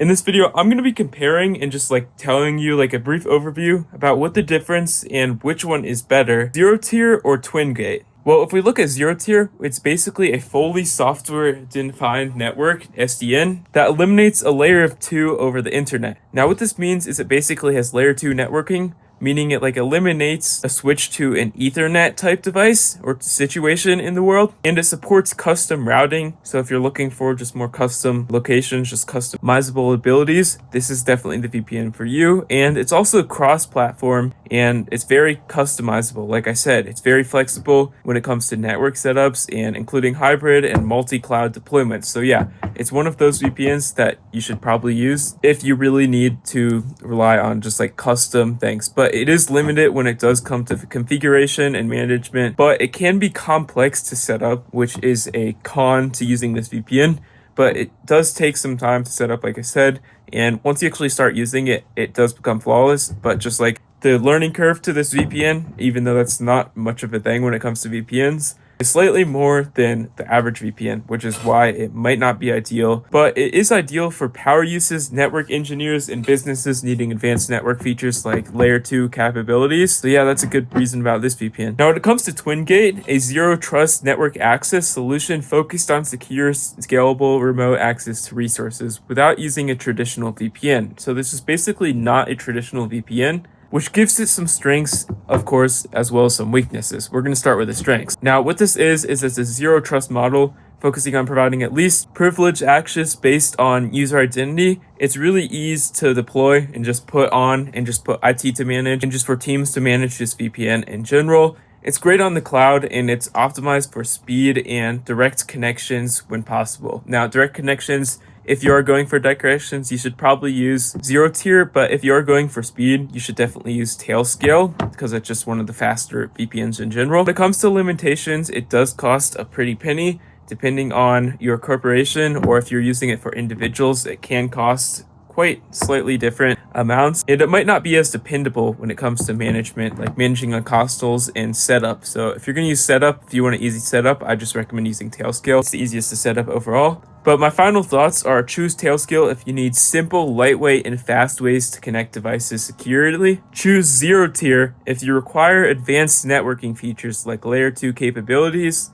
In this video, I'm going to be comparing and just like telling you like a brief overview about what the difference and which one is better, Zerotier or Twingate. Well, if we look at Zerotier, it's basically a fully software-defined network, SDN, that eliminates a layer of 2 over the internet. Now, what this means is it basically has layer 2 networking, meaning it like eliminates a switch to an Ethernet type device or situation in the world, and it supports custom routing. So if you're looking for just more custom locations, just customizable abilities, this is definitely the VPN for you. And it's also cross-platform and it's very customizable. Like I said, it's very flexible when it comes to network setups and including hybrid and multi-cloud deployments. So yeah, it's one of those VPNs that you should probably use if you really need to rely on just like custom things. But it is limited when it does come to configuration and management, but it can be complex to set up, which is a con to using this VPN. But it does take some time to set up, like I said, and once you actually start using it, it does become flawless. But just like the learning curve to this VPN, even though that's not much of a thing when it comes to VPNs, is slightly more than the average VPN, which is why it might not be ideal, but it is ideal for power uses, network engineers, and businesses needing advanced network features like layer 2 capabilities. So yeah, that's a good reason about this VPN. Now, when it comes to Twingate, a zero trust network access solution focused on secure, scalable remote access to resources without using a traditional VPN. So this is basically not a traditional VPN, which gives it some strengths, of course, as well as some weaknesses. We're going to start with the strengths. Now, what this is it's a zero trust model focusing on providing at least privileged access based on user identity. It's really easy to deploy and just put on and just put IT to manage and just for teams to manage this VPN in general. It's great on the cloud and it's optimized for speed and direct connections when possible. Now, direct connections, if you are going for direct connections, you should probably use Zerotier, but if you are going for speed, you should definitely use tailscale because it's just one of the faster VPNs in general. When it comes to limitations, it does cost a pretty penny depending on your corporation, or if you're using it for individuals, it can cost quite slightly different amounts, and it might not be as dependable when it comes to management, like managing on costals and setup. So if you're going to use setup, if you want an easy setup, I just recommend using tailscale. It's the easiest to set up overall. But my final thoughts are choose tailscale if you need simple, lightweight, and fast ways to connect devices securely. Choose Zerotier if you require advanced networking features like layer 2 capabilities.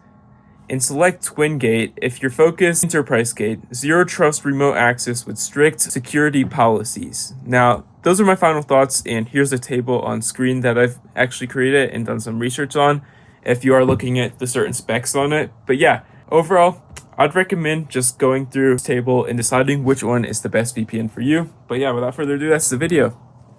And select Twingate if you're focused enterprise gate, zero trust remote access with strict security policies. Now, those are my final thoughts, and here's a table on screen that I've actually created and done some research on if you are looking at the certain specs on it. But yeah, overall, I'd recommend just going through this table and deciding which one is the best VPN for you. But yeah, without further ado, that's the video.